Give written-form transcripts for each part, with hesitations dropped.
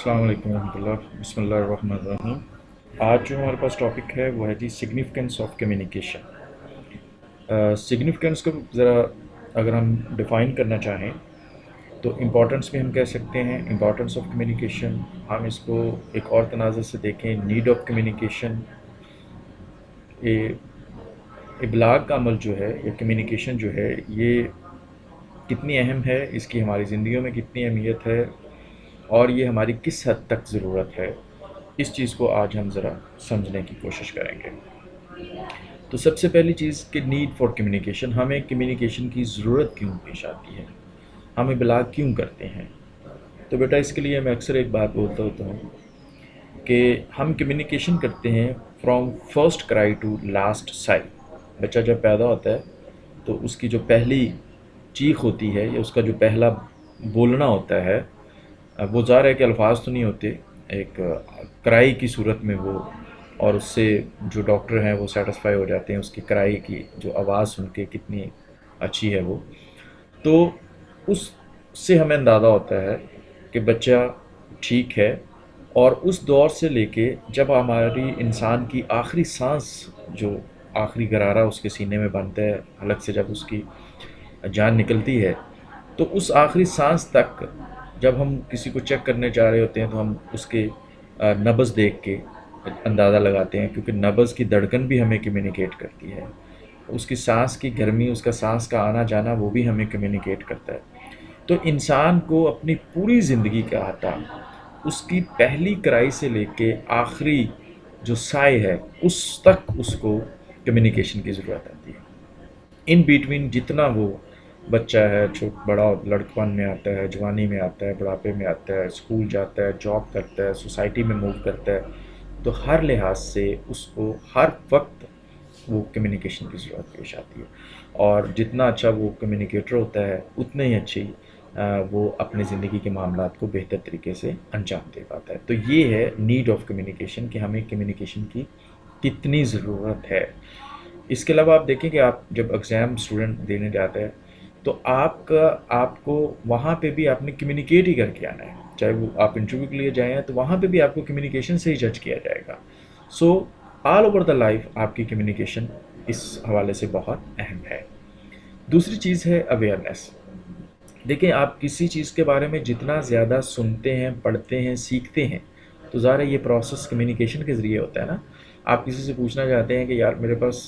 السلام علیکم ورحمۃ اللہ، بسم اللہ الرحمن الرحیم۔ آج جو ہمارے پاس ٹاپک ہے وہ ہے جی سگنیفیکنس آف کمیونیکیشن۔ سگنیفیکنس کو ذرا اگر ہم ڈیفائن کرنا چاہیں تو امپورٹنس بھی ہم کہہ سکتے ہیں، امپورٹنس آف کمیونیکیشن۔ ہم اس کو ایک اور تناظر سے دیکھیں، نیڈ آف کمیونیکیشن۔ ابلاغ کا عمل جو ہے یا کمیونیکیشن جو ہے یہ کتنی اہم ہے، اس کی ہماری زندگیوں میں کتنی اہمیت ہے اور یہ ہماری کس حد تک ضرورت ہے، اس چیز کو آج ہم ذرا سمجھنے کی کوشش کریں گے۔ تو سب سے پہلی چیز کہ نیڈ فار کمیونیکیشن، ہمیں کمیونیکیشن کی ضرورت کیوں پیش آتی ہے، ہم ابلاغ کیوں کرتے ہیں؟ تو بیٹا اس کے لیے میں اکثر ایک بات بولتا ہوتا ہوں کہ ہم کمیونیکیشن کرتے ہیں فرام فرسٹ کرائی ٹو لاسٹ سائی۔ بچہ جب پیدا ہوتا ہے تو اس کی جو پہلی چیخ ہوتی ہے یا اس کا جو پہلا بولنا ہوتا ہے، وہ ظاہر ہے کہ الفاظ تو نہیں ہوتے، ایک کرائی کی صورت میں وہ، اور اس سے جو ڈاکٹر ہیں وہ سیٹسفائی ہو جاتے ہیں اس کی کرائی کی جو آواز سن کے کتنی اچھی ہے وہ، تو اس سے ہمیں اندازہ ہوتا ہے کہ بچہ ٹھیک ہے۔ اور اس دور سے لے کے جب ہماری انسان کی آخری سانس، جو آخری غرارہ اس کے سینے میں بنتا ہے حلق سے، جب اس کی جان نکلتی ہے، تو اس آخری سانس تک جب ہم کسی کو چیک کرنے جا رہے ہوتے ہیں تو ہم اس کے نبض دیکھ کے اندازہ لگاتے ہیں، کیونکہ نبض کی دھڑکن بھی ہمیں کمیونیکیٹ کرتی ہے، اس کی سانس کی گرمی، اس کا سانس کا آنا جانا، وہ بھی ہمیں کمیونیکیٹ کرتا ہے۔ تو انسان کو اپنی پوری زندگی کا احاطہ اس کی پہلی کرائی سے لے کے آخری جو سائے ہے اس تک اس کو کمیونیکیشن کی ضرورت آتی ہے۔ ان بیٹوین جتنا وہ بچہ ہے، بڑا لڑکپن میں آتا ہے، جوانی میں آتا ہے، بڑھاپے میں آتا ہے، اسکول جاتا ہے، جاب کرتا ہے، سوسائٹی میں موو کرتا ہے، تو ہر لحاظ سے اس کو ہر وقت وہ کمیونیکیشن کی ضرورت پیش آتی ہے، اور جتنا اچھا وہ کمیونیکیٹر ہوتا ہے اتنے ہی اچھی وہ اپنی زندگی کے معاملات کو بہتر طریقے سے انجام دے پاتا ہے۔ تو یہ ہے نیڈ آف کمیونیکیشن، کہ ہمیں کمیونیکیشن کی کتنی ضرورت ہے۔ اس کے علاوہ آپ دیکھیں کہ آپ جب ایگزام اسٹوڈنٹ دینے جاتے ہیں تو آپ کو وہاں پہ بھی آپ نے کمیونیکیٹ ہی کر کے آنا ہے، چاہے وہ آپ انٹرویو کے لیے جائیں تو وہاں پہ بھی آپ کو کمیونیکیشن سے ہی جج کیا جائے گا۔ سو آل اوور دا لائف آپ کی کمیونیکیشن اس حوالے سے بہت اہم ہے۔ دوسری چیز ہے اویئرنیس۔ دیکھیں، آپ کسی چیز کے بارے میں جتنا زیادہ سنتے ہیں، پڑھتے ہیں، سیکھتے ہیں، تو ظاہر ہے یہ پروسیس کمیونیکیشن کے ذریعے ہوتا ہے نا۔ آپ کسی سے پوچھنا چاہتے ہیں کہ یار میرے پاس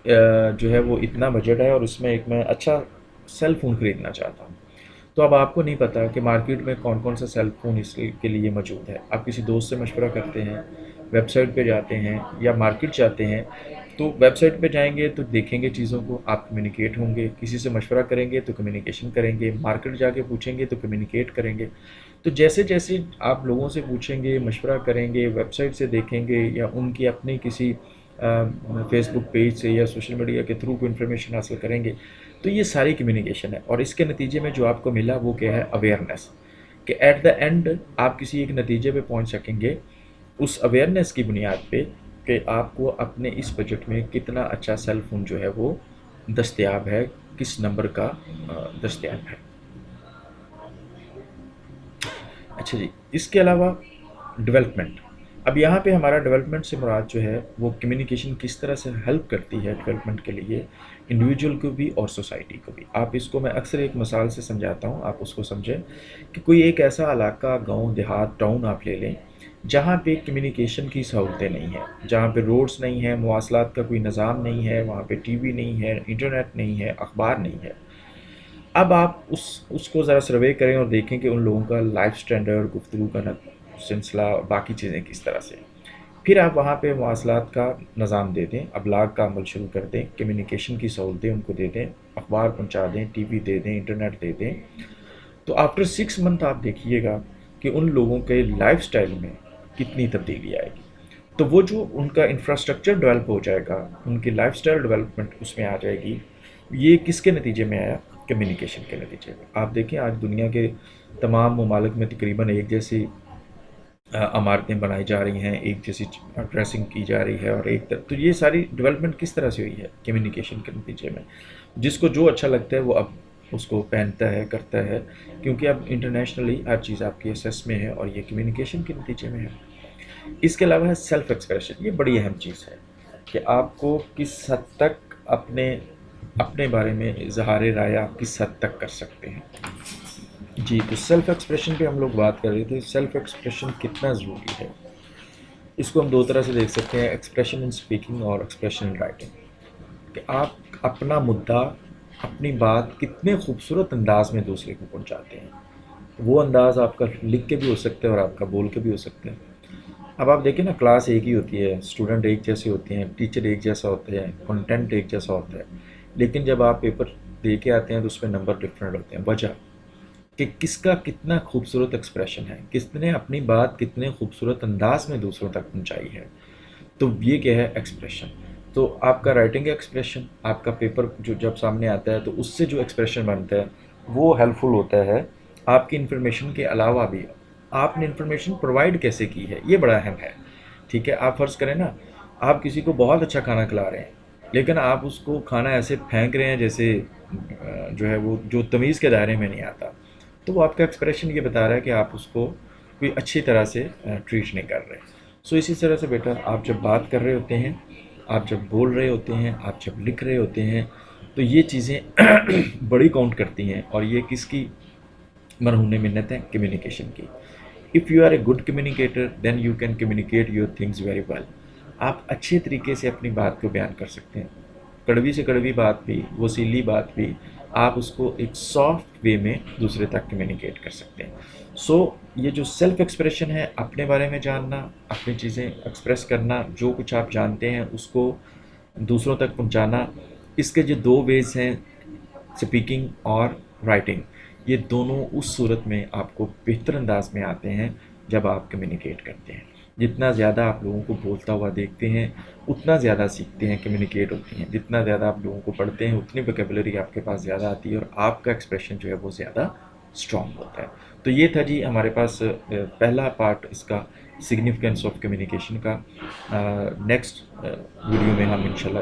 جو ہے وہ اتنا بجٹ ہے اور اس میں ایک میں اچھا سیل فون خریدنا چاہتا ہوں، تو اب آپ کو نہیں پتا کہ مارکیٹ میں کون کون سا سیل فون اس کے لیے موجود ہے۔ آپ کسی دوست سے مشورہ کرتے ہیں، ویب سائٹ پہ جاتے ہیں یا مارکیٹ جاتے ہیں، تو ویب سائٹ پہ جائیں گے تو دیکھیں گے چیزوں کو، آپ کمیونیکیٹ ہوں گے، کسی سے مشورہ کریں گے تو کمیونیکیشن کریں گے، مارکیٹ جا کے پوچھیں گے تو کمیونیکیٹ کریں گے۔ تو جیسے جیسے آپ لوگوں سے پوچھیں گے، مشورہ کریں گے، ویب سائٹ سے دیکھیں گے یا ان کی اپنی کسی فیس بک پیج سے یا سوشل میڈیا کے تھرو کوئی انفارمیشن حاصل کریں گے، تو یہ ساری کمیونیکیشن ہے۔ اور اس کے نتیجے میں جو آپ کو ملا وہ کیا ہے؟ اویئرنیس، کہ ایٹ دا اینڈ آپ کسی ایک نتیجے پہ پہنچ سکیں گے اس اویئرنیس کی بنیاد پہ کہ آپ کو اپنے اس بجٹ میں کتنا اچھا سیل فون جو ہے وہ دستیاب ہے، کس نمبر کا دستیاب ہے۔ اچھا جی، اس کے علاوہ ڈیولپمنٹ۔ اب یہاں پہ ہمارا ڈیولپمنٹ سے مراد جو ہے وہ کمیونیکیشن کس طرح سے ہیلپ کرتی ہے ڈیولپمنٹ کے لیے، انڈیویجول کو بھی اور سوسائٹی کو بھی۔ آپ اس کو میں اکثر ایک مثال سے سمجھاتا ہوں، آپ اس کو سمجھیں کہ کوئی ایک ایسا علاقہ، گاؤں دیہات، ٹاؤن آپ لے لیں جہاں پہ کمیونیکیشن کی سہولتیں نہیں ہیں، جہاں پہ روڈز نہیں ہیں، مواصلات کا کوئی نظام نہیں ہے، وہاں پہ ٹی وی نہیں ہے، انٹرنیٹ نہیں ہے، اخبار نہیں ہے۔ اب آپ اس کو ذرا سروے کریں اور دیکھیں کہ ان لوگوں کا لائف سٹینڈرڈ، گفتگو کا سلسلہ، باقی چیزیں کس طرح سے۔ پھر آپ وہاں پہ مواصلات کا نظام دے دیں، ابلاغ کا عمل شروع کر دیں، کمیونیکیشن کی سہولتیں ان کو دے دیں، اخبار پہنچا دیں، ٹی وی دے دیں، انٹرنیٹ دے دیں، تو آفٹر 6 منتھ آپ دیکھیے گا کہ ان لوگوں کے لائف سٹائل میں کتنی تبدیلی آئے گی۔ تو وہ جو ان کا انفراسٹرکچر ڈیولپ ہو جائے گا، ان کی لائف سٹائل ڈیولپمنٹ اس میں آ جائے گی۔ یہ کس کے نتیجے میں آیا؟ کمیونیکیشن کے نتیجے میں۔ آپ دیکھیں آج دنیا کے تمام ممالک میں تقریباً ایک جیسی عمارتیں بنائی جا رہی ہیں، ایک جیسی ڈریسنگ کی جا رہی ہے، اور تو یہ ساری ڈیولپمنٹ کس طرح سے ہوئی ہے؟ کمیونیکیشن کے نتیجے میں۔ جس کو جو اچھا لگتا ہے وہ اب اس کو پہنتا ہے کرتا ہے، کیونکہ اب انٹرنیشنلی ہر چیز آپ کی ایسیس میں ہے اور یہ کمیونیکیشن کے نتیجے میں ہے۔ اس کے علاوہ ہے سیلف ایکسپریشن، یہ بڑی اہم چیز ہے کہ آپ کو کس حد تک اپنے بارے میں اظہار رائے آپ کس حد تک کر سکتے ہیں۔ جی، تو سیلف ایکسپریشن پہ ہم لوگ بات کر رہے تھے، سیلف ایکسپریشن کتنا ضروری ہے۔ اس کو ہم دو طرح سے دیکھ سکتے ہیں، ایکسپریشن ان اسپیکنگ اور ایکسپریشن ان رائٹنگ، کہ آپ اپنا مدعا، اپنی بات کتنے خوبصورت انداز میں دوسرے کو پہنچاتے ہیں۔ وہ انداز آپ کا لکھ کے بھی ہو سکتا ہے اور آپ کا بول کے بھی ہو سکتا ہے۔ اب آپ دیکھیں نا، کلاس ایک ہی ہوتی ہے، اسٹوڈنٹ ایک جیسے ہوتے ہیں، ٹیچر ایک جیسا ہوتا ہے، کنٹینٹ ایک جیسا ہوتا ہے، لیکن جب آپ پیپر دے کے آتے ہیں تو اس پہ نمبر ڈفرینٹ ہوتے ہیں۔ وجہ کہ کس کا کتنا خوبصورت ایکسپریشن ہے، کس نے اپنی بات کتنے خوبصورت انداز میں دوسروں تک پہنچائی ہے۔ تو یہ کیا ہے، ایکسپریشن۔ تو آپ کا رائٹنگ ایکسپریشن، آپ کا پیپر جو جب سامنے آتا ہے تو اس سے جو ایکسپریشن بنتا ہے وہ ہیلپ فل ہوتا ہے۔ آپ کی انفارمیشن کے علاوہ بھی آپ نے انفارمیشن پرووائڈ کیسے کی ہے، یہ بڑا اہم ہے۔ ٹھیک ہے، آپ فرض کریں نا، آپ کسی کو بہت اچھا کھانا کھلا رہے ہیں، لیکن آپ اس کو کھانا ایسے پھینک رہے ہیں جیسے جو ہے وہ جو تمیز کے دائرے میں نہیں آتا، تو وہ آپ کا ایکسپریشن یہ بتا رہا ہے کہ آپ اس کو کوئی اچھی طرح سے ٹریٹ نہیں کر رہے۔ سو اسی طرح سے بیٹا، آپ جب بات کر رہے ہوتے ہیں، آپ جب بول رہے ہوتے ہیں، آپ جب لکھ رہے ہوتے ہیں، تو یہ چیزیں بڑی کاؤنٹ کرتی ہیں، اور یہ کس کی مرہون منت ہے، کمیونیکیشن کی۔ If you are a good communicator then you can communicate your things very well. آپ اچھے طریقے سے اپنی بات کو بیان کر سکتے ہیں، کڑوی سے کڑوی بات بھی، وسیلی بات بھی، آپ اس کو ایک سافٹ وے میں دوسرے تک کمیونیکیٹ کر سکتے ہیں۔ سو یہ جو سیلف ایکسپریشن ہے، اپنے بارے میں جاننا، اپنی چیزیں ایکسپریس کرنا، جو کچھ آپ جانتے ہیں اس کو دوسروں تک پہنچانا، اس کے جو دو ویز ہیں، اسپیکنگ اور رائٹنگ، یہ دونوں اس صورت میں آپ کو بہتر انداز میں آتے ہیں جب آپ کمیونیکیٹ کرتے ہیں۔ جتنا زیادہ آپ لوگوں کو بولتا ہوا دیکھتے ہیں اتنا زیادہ سیکھتے ہیں، کمیونیکیٹ ہوتی ہیں۔ جتنا زیادہ آپ لوگوں کو پڑھتے ہیں اتنی ویکیبلری آپ کے پاس زیادہ آتی ہے اور آپ کا ایکسپریشن جو ہے وہ زیادہ اسٹرانگ ہوتا ہے۔ تو یہ تھا جی ہمارے پاس پہلا پارٹ اس کا، سگنیفیکنس آف کمیونیکیشن کا۔ نیکسٹ ویڈیو میں ہم انشاءاللہ